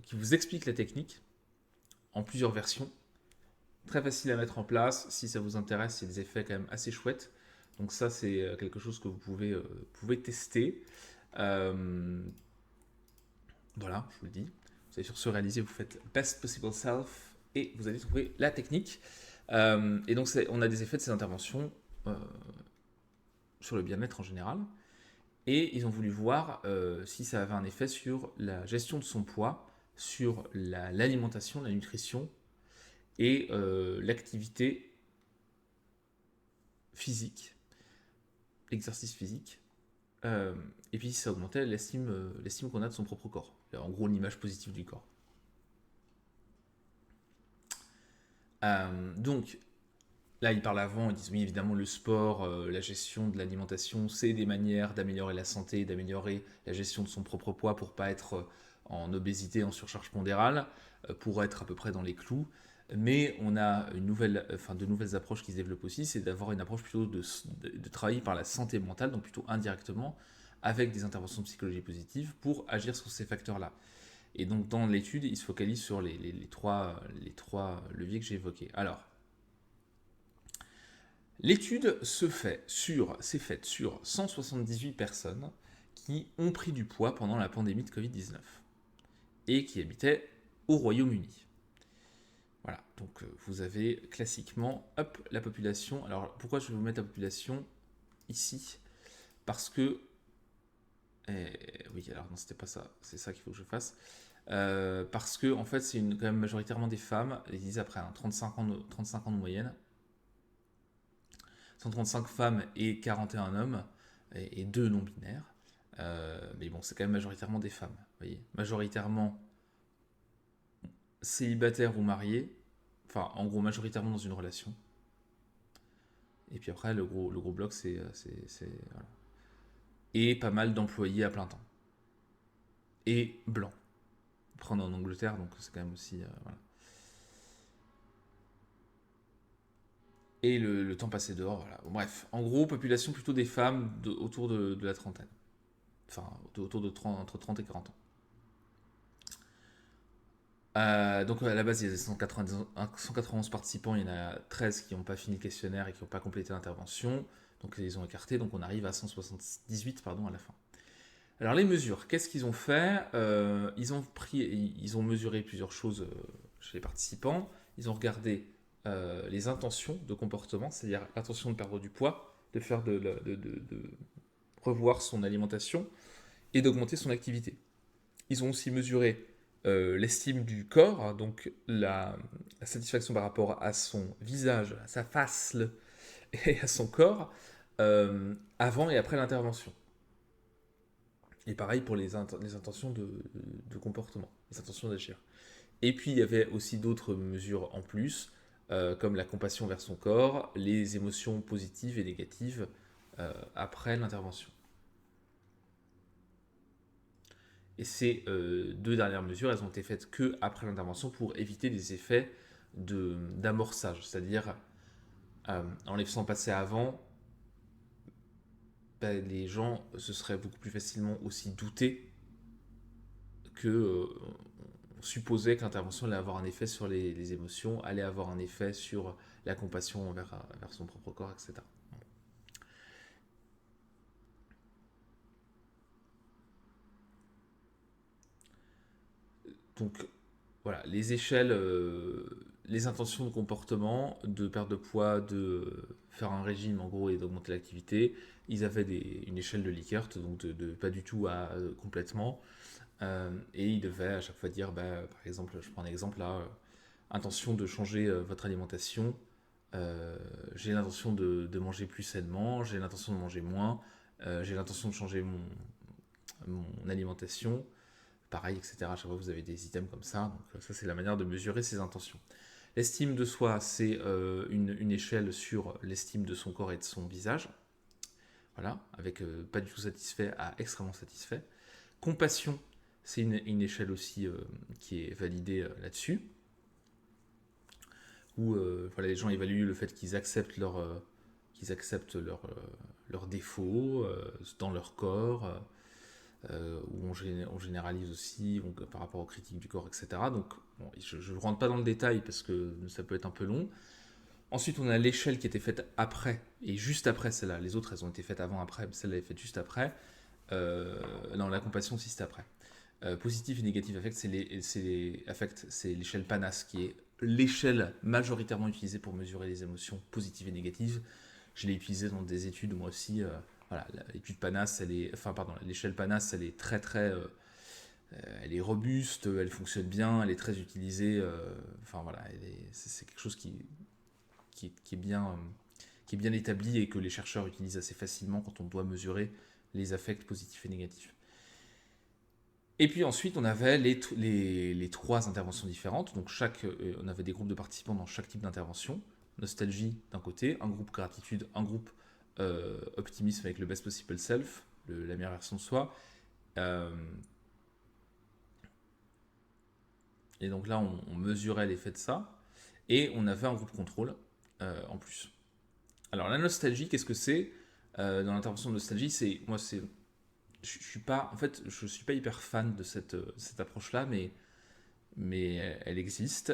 Speaker 1: qui vous explique la technique en plusieurs versions. Très facile à mettre en place, si ça vous intéresse, c'est des effets quand même assez chouettes. Donc ça, c'est quelque chose que vous pouvez tester. Voilà, je vous le dis. Vous allez sur Se Réaliser, vous faites Best Possible Self et vous allez trouver la technique. Et donc, on a des effets de ces interventions sur le bien-être en général. Et ils ont voulu voir si ça avait un effet sur la gestion de son poids, sur l'alimentation, la nutrition et l'activité physique, l'exercice physique. Et puis, ça augmentait l'estime qu'on a de son propre corps. En gros, l'image positive du corps. Donc, là, ils parlent avant, ils disent oui, évidemment, le sport, la gestion de l'alimentation, c'est des manières d'améliorer la santé, d'améliorer la gestion de son propre poids pour pas être en obésité, en surcharge pondérale, pour être à peu près dans les clous. Mais on a de nouvelles approches qui se développent aussi, c'est d'avoir une approche plutôt de travailler par la santé mentale, donc plutôt indirectement, avec des interventions de psychologie positive pour agir sur ces facteurs-là. Et donc dans l'étude, ils se focalisent sur les trois leviers que j'ai évoqués. Alors, l'étude s'est faite sur 178 personnes qui ont pris du poids pendant la pandémie de Covid-19 et qui habitaient au Royaume-Uni. Voilà, donc vous avez classiquement, la population. Alors pourquoi je vais vous mettre la population ici? Parce que... oui, alors non, c'était pas ça, c'est ça qu'il faut que je fasse. Parce que en fait, c'est quand même majoritairement des femmes, ils disent après 35 ans de moyenne. 135 femmes et 41 hommes, et 2 non-binaires. Mais bon, c'est quand même majoritairement des femmes. Vous voyez, majoritairement célibataires ou mariés, enfin en gros majoritairement dans une relation. Et puis après, le gros bloc, c'est voilà. Et pas mal d'employés à plein temps. et blanc. Après, on est en Angleterre, donc c'est quand même aussi... voilà. Et le temps passé dehors, voilà. Bref, en gros, population plutôt des femmes autour de la trentaine. Enfin, autour de 30, entre 30 et 40 ans. Donc à la base, il y a 191 participants, il y en a 13 qui n'ont pas fini le questionnaire et qui n'ont pas complété l'intervention. Donc ils ont écarté, donc on arrive à 178 pardon, à la fin. Alors les mesures, qu'est-ce qu'ils ont fait? Ils ont mesuré plusieurs choses chez les participants. Ils ont regardé les intentions de comportement, c'est-à-dire l'intention de perdre du poids, de faire de revoir son alimentation et d'augmenter son activité. Ils ont aussi mesuré l'estime du corps, hein, donc la satisfaction par rapport à son visage, à sa face et à son corps, avant et après l'intervention. Et pareil pour les intentions de comportement, les intentions d'agir. Et puis il y avait aussi d'autres mesures en plus, comme la compassion vers son corps, les émotions positives et négatives après l'intervention. Et ces deux dernières mesures, elles ont été faites que après l'intervention pour éviter les effets d'amorçage, c'est-à-dire en les faisant passer avant, les gens se seraient beaucoup plus facilement aussi doutés que on supposait que l'intervention allait avoir un effet sur les émotions, allait avoir un effet sur la compassion envers son propre corps, etc. Donc voilà, les échelles, les intentions de comportement, de perte de poids, de faire un régime en gros et d'augmenter l'activité, ils avaient une échelle de Likert, donc de pas du tout à complètement. Et ils devaient à chaque fois dire, par exemple, je prends un exemple là, intention de changer votre alimentation, j'ai l'intention de manger plus sainement, j'ai l'intention de manger moins, j'ai l'intention de changer mon alimentation, pareil, etc. À chaque fois, vous avez des items comme ça. Donc, ça, c'est la manière de mesurer ses intentions. L'estime de soi, c'est une échelle sur l'estime de son corps et de son visage. Voilà, avec pas du tout satisfait à extrêmement satisfait. Compassion, c'est une échelle aussi qui est validée là-dessus, où voilà, les gens évaluent le fait qu'ils acceptent leurs défauts dans leur corps, où on généralise aussi par rapport aux critiques du corps, etc. Donc, bon, je ne rentre pas dans le détail parce que ça peut être un peu long. Ensuite, on a l'échelle qui était faite après, et juste après celle-là. Les autres, elles ont été faites avant, après, mais celle-là est faite juste après. Non, la compassion, si c'est après. Positif et négatif affect, c'est l'échelle PANAS, qui est l'échelle majoritairement utilisée pour mesurer les émotions positives et négatives. Je l'ai utilisée dans des études, moi aussi. Voilà, l'étude PANAS, l'échelle PANAS, elle est très, elle est robuste, elle fonctionne bien, elle est très utilisée. Enfin voilà, c'est quelque chose qui est bien établi et que les chercheurs utilisent assez facilement quand on doit mesurer les affects positifs et négatifs. Et puis ensuite, on avait les trois interventions différentes. Donc on avait des groupes de participants dans chaque type d'intervention. Nostalgie d'un côté, un groupe gratitude, un groupe optimisme avec le best possible self, la meilleure version de soi. Et donc là, on mesurait l'effet de ça. Et on avait un groupe contrôle en plus. Alors la nostalgie, qu'est-ce que c'est? Dans l'intervention de nostalgie, je suis pas, en fait, je suis pas hyper fan de cette approche-là, mais elle existe.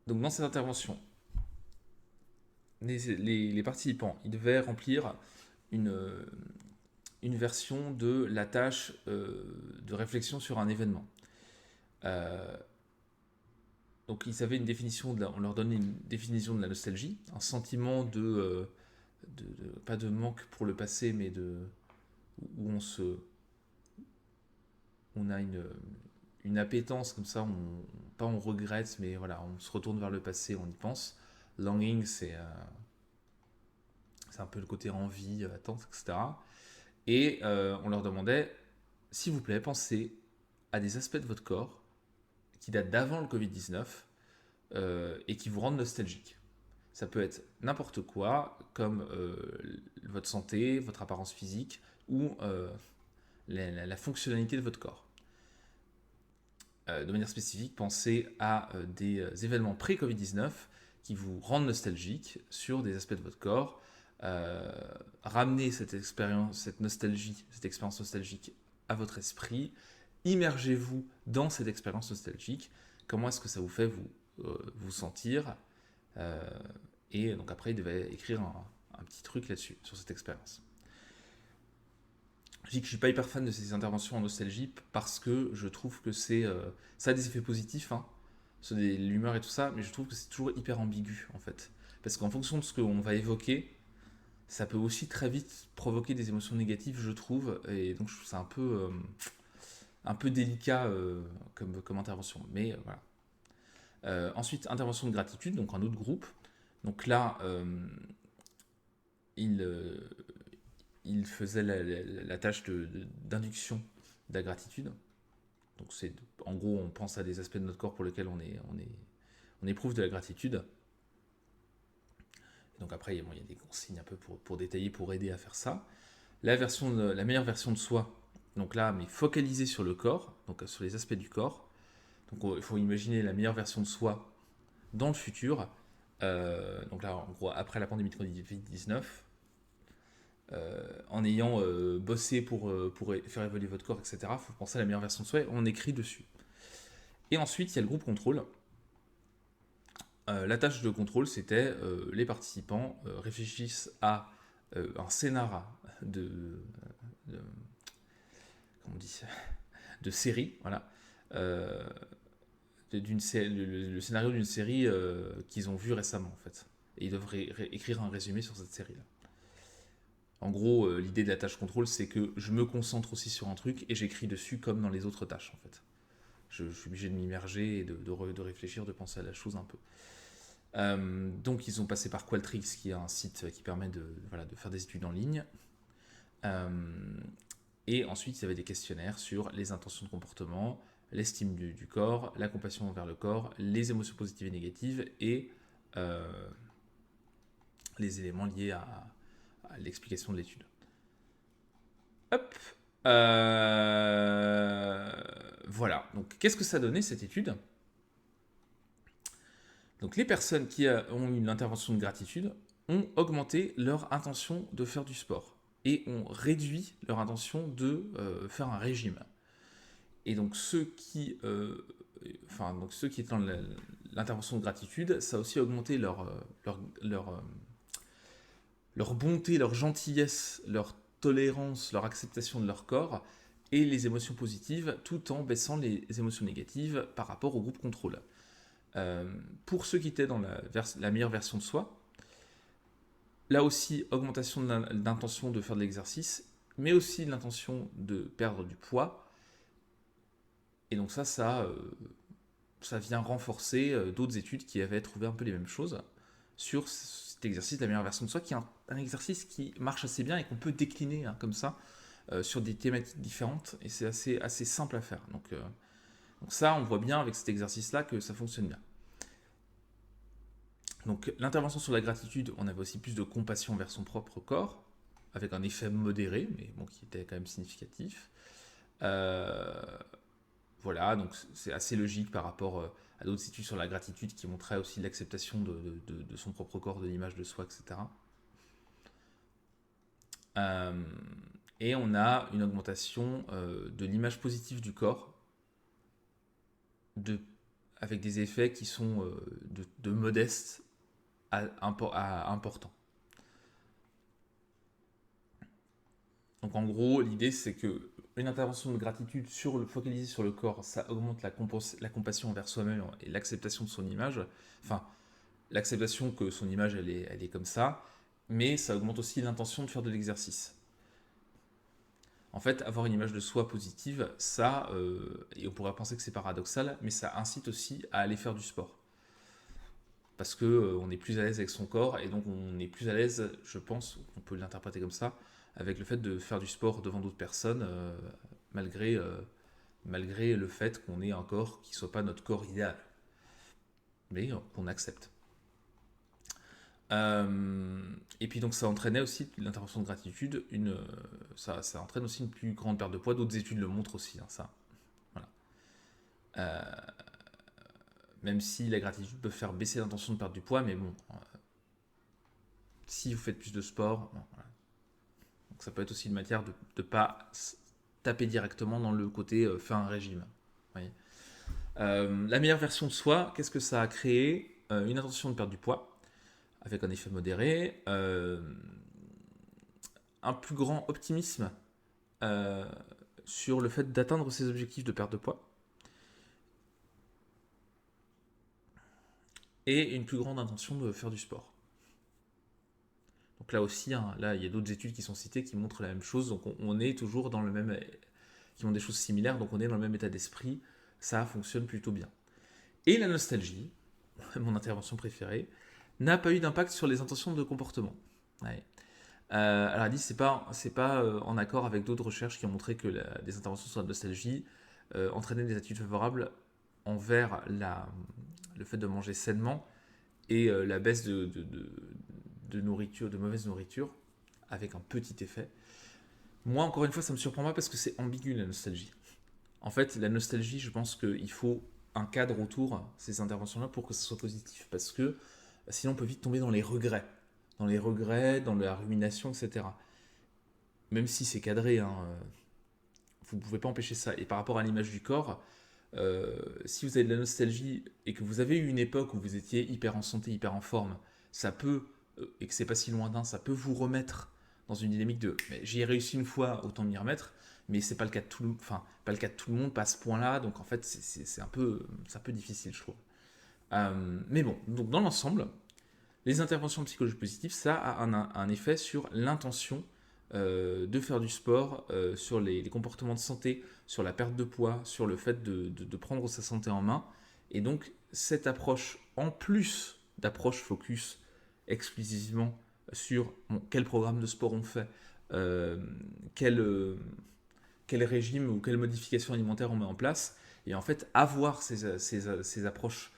Speaker 1: Donc dans cette intervention, les participants, ils devaient remplir une, une version de la tâche de réflexion sur un événement. Donc ils avaient une définition, on leur donnait une définition de la nostalgie, un sentiment pas de manque pour le passé, mais où on a une appétence comme ça, pas on regrette, mais voilà, on se retourne vers le passé, on y pense. Longing, c'est un peu le côté envie, attente, etc. Et on leur demandait, s'il vous plaît, pensez à des aspects de votre corps qui datent d'avant le Covid-19 et qui vous rendent nostalgique. Ça peut être n'importe quoi, comme votre santé, votre apparence physique, ou la fonctionnalité de votre corps. De manière spécifique, pensez à des événements pré-Covid-19 qui vous rendent nostalgique sur des aspects de votre corps. Ramenez cette expérience, cette nostalgie, cette expérience nostalgique à votre esprit. Immergez-vous dans cette expérience nostalgique. Comment est-ce que ça vous fait vous sentir et donc après, il devait écrire un petit truc là-dessus, sur cette expérience. Je dis que je suis pas hyper fan de ces interventions en nostalgie parce que je trouve que ça a des effets positifs, hein, sur l'humeur et tout ça, mais je trouve que c'est toujours hyper ambigu en fait. Parce qu'en fonction de ce qu'on va évoquer, ça peut aussi très vite provoquer des émotions négatives, je trouve, et donc je trouve ça un peu délicat comme intervention. Mais voilà. Ensuite, intervention de gratitude, donc un autre groupe. Donc là, il faisait la tâche d'induction de la gratitude. Donc en gros, on pense à des aspects de notre corps pour lesquels on éprouve de la gratitude. Et donc après, il y a des consignes un peu pour détailler, pour aider à faire ça. La meilleure version de soi, donc là, mais focalisée sur le corps, donc sur les aspects du corps. Donc il faut imaginer la meilleure version de soi dans le futur. Donc là, en gros, après la pandémie de Covid-19, en ayant bossé pour faire évoluer votre corps, etc., il faut penser à la meilleure version de soi et on écrit dessus. Et ensuite, il y a le groupe contrôle. La tâche de contrôle, c'était les participants réfléchissent à un scénario comment on dit, de série, voilà, le scénario d'une série qu'ils ont vue récemment, en fait. Et ils devraient écrire un résumé sur cette série-là. En gros, l'idée de la tâche contrôle, c'est que je me concentre aussi sur un truc et j'écris dessus comme dans les autres tâches, en fait. Je suis obligé de m'immerger et de réfléchir, de penser à la chose un peu. Donc, ils ont passé par Qualtrics, qui est un site qui permet de faire des études en ligne. Et ensuite, il y avait des questionnaires sur les intentions de comportement, l'estime du corps, la compassion envers le corps, les émotions positives et négatives et les éléments liés à l'explication de l'étude. Hop. Voilà. Donc, qu'est-ce que ça donnait cette étude? Donc, les personnes qui ont eu une intervention de gratitude ont augmenté leur intention de faire du sport et ont réduit leur intention de faire un régime. Et donc, ceux qui étaient dans l'intervention de gratitude, ça a aussi augmenté leur bonté, leur gentillesse, leur tolérance, leur acceptation de leur corps et les émotions positives, tout en baissant les émotions négatives par rapport au groupe contrôle. Pour ceux qui étaient dans la meilleure version de soi, là aussi, augmentation d'intention de faire de l'exercice, mais aussi l'intention de perdre du poids. Et donc ça vient renforcer d'autres études qui avaient trouvé un peu les mêmes choses sur cet exercice de la meilleure version de soi, qui est un exercice qui marche assez bien et qu'on peut décliner comme ça sur des thématiques différentes, et c'est assez simple à faire. Donc ça, on voit bien avec cet exercice-là que ça fonctionne bien. Donc l'intervention sur la gratitude, on avait aussi plus de compassion vers son propre corps, avec un effet modéré, mais bon, qui était quand même significatif. Voilà, donc c'est assez logique par rapport à d'autres études sur la gratitude qui montraient aussi l'acceptation de son propre corps, de l'image de soi, etc. Et on a une augmentation de l'image positive du corps, avec des effets qui sont de modeste à important. Donc en gros, l'idée c'est que une intervention de gratitude focalisée sur le corps, ça augmente la compassion envers soi-même et l'acceptation de son image. Enfin, l'acceptation que son image, elle est comme ça, mais ça augmente aussi l'intention de faire de l'exercice. En fait, avoir une image de soi positive, ça, et on pourrait penser que c'est paradoxal, mais ça incite aussi à aller faire du sport. Parce qu'on est plus à l'aise avec son corps, et donc on est plus à l'aise, je pense, on peut l'interpréter comme ça, avec le fait de faire du sport devant d'autres personnes, malgré le fait qu'on ait un corps qui ne soit pas notre corps idéal, mais qu'on accepte. Et puis donc ça entraînait aussi l'intervention de gratitude, ça entraîne aussi une plus grande perte de poids. D'autres études le montrent aussi, hein, ça. Voilà. Même si la gratitude peut faire baisser l'intention de perdre du poids, mais bon, si vous faites plus de sport, bon, voilà. Donc ça peut être aussi une matière de ne pas taper directement dans le côté faire un régime. Vous voyez. La meilleure version de soi, qu'est-ce que ça a créé? Une intention de perdre du poids, avec un effet modéré, un plus grand optimisme sur le fait d'atteindre ses objectifs de perte de poids, et une plus grande intention de faire du sport. Donc là aussi, hein, là il y a d'autres études qui sont citées qui montrent la même chose, donc on est toujours dans le même, qui ont des choses similaires, donc on est dans le même état d'esprit, ça fonctionne plutôt bien. Et la nostalgie, mon intervention préférée, n'a pas eu d'impact sur les intentions de comportement. Ouais. Alors elle dit c'est pas en accord avec d'autres recherches qui ont montré que des interventions sur la nostalgie entraînaient des attitudes favorables envers le fait de manger sainement et la baisse de nourriture, de mauvaise nourriture, avec un petit effet. Moi, encore une fois, ça me surprend pas parce que c'est ambigu la nostalgie. En fait, la nostalgie, je pense qu'il faut un cadre autour ces interventions-là pour que ce soit positif, parce que sinon on peut vite tomber dans les regrets, dans la rumination, etc. Même si c'est cadré, hein, vous ne pouvez pas empêcher ça. Et par rapport à l'image du corps, si vous avez de la nostalgie et que vous avez eu une époque où vous étiez hyper en santé, hyper en forme, ça peut, et que c'est pas si lointain, ça peut vous remettre dans une dynamique de j'y ai réussi une fois, autant m'y remettre, mais c'est pas le cas de pas le cas de tout le monde, pas à ce point-là, donc en fait c'est un peu difficile, je trouve. Mais bon, donc dans l'ensemble, les interventions psychologiques positives, ça a un effet sur l'intention de faire du sport, sur les comportements de santé, sur la perte de poids, sur le fait de prendre sa santé en main. Et donc, cette approche, en plus d'approche focus exclusivement sur quel programme de sport on fait, euh, quel, euh, quel régime ou quelle modification alimentaire on met en place, et en fait, avoir ces approches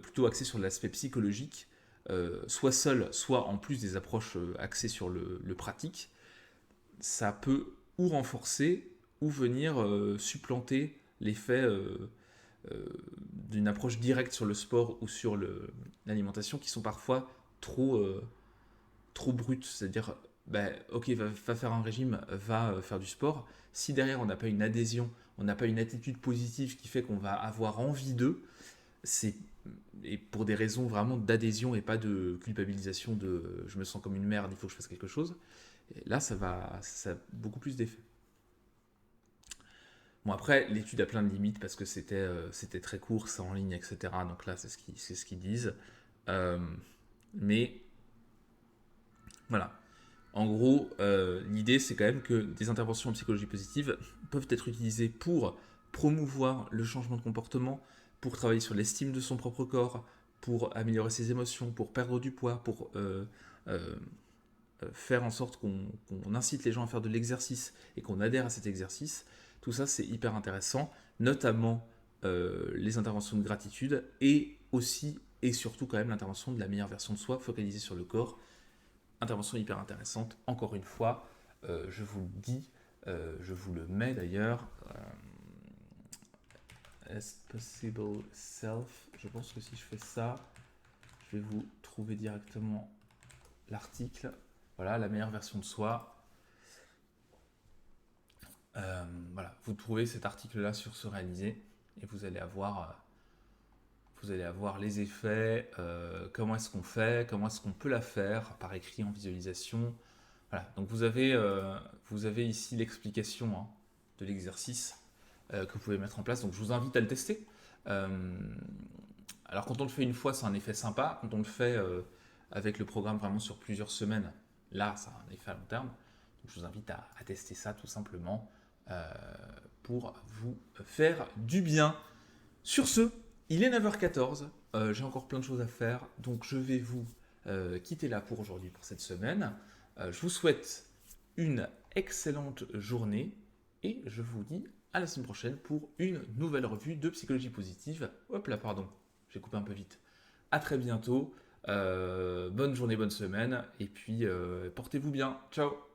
Speaker 1: plutôt axées sur l'aspect psychologique, soit seul, soit en plus des approches axées sur le pratique, ça peut ou renforcer ou venir supplanter l'effet d'une approche directe sur le sport ou sur l'alimentation qui sont parfois trop brutes. C'est-à-dire, ok, va faire un régime, va faire du sport. Si derrière on n'a pas une adhésion, on n'a pas une attitude positive qui fait qu'on va avoir envie d'eux, c'est et pour des raisons vraiment d'adhésion et pas de culpabilisation de je me sens comme une merde, il faut que je fasse quelque chose. Et là, ça a beaucoup plus d'effet. Bon, après, l'étude a plein de limites parce que c'était très court, c'est en ligne, etc. Donc là, c'est ce qu'ils disent. Euh, mais voilà. En gros, l'idée, c'est quand même que des interventions en psychologie positive peuvent être utilisées pour promouvoir le changement de comportement, pour travailler sur l'estime de son propre corps, pour améliorer ses émotions, pour perdre du poids, pour euh, faire en sorte qu'on incite les gens à faire de l'exercice et qu'on adhère à cet exercice. Tout ça, c'est hyper intéressant, notamment les interventions de gratitude et aussi et surtout quand même l'intervention de la meilleure version de soi focalisée sur le corps. Intervention hyper intéressante, encore une fois, je vous le dis, je vous le mets d'ailleurs. As possible self, je pense que si je fais ça, je vais vous trouver directement l'article. Voilà, la meilleure version de soi. Voilà, vous trouvez cet article-là sur Se Réaliser et vous allez avoir les effets, comment est-ce qu'on fait, comment est-ce qu'on peut la faire par écrit en visualisation. Voilà, donc vous avez ici l'explication hein, de l'exercice que vous pouvez mettre en place. Donc je vous invite à le tester. Alors quand on le fait une fois, c'est un effet sympa. Quand on le fait avec le programme vraiment sur plusieurs semaines, là, ça a un effet à long terme. Donc je vous invite à tester ça tout simplement pour vous faire du bien. Sur ce, il est 9h14, j'ai encore plein de choses à faire, donc je vais vous quitter là pour aujourd'hui, pour cette semaine. Je vous souhaite une excellente journée et je vous dis à la semaine prochaine pour une nouvelle revue de psychologie positive. Hop là, pardon, j'ai coupé un peu vite. À très bientôt, Bonne journée, bonne semaine, et puis portez-vous bien. Ciao!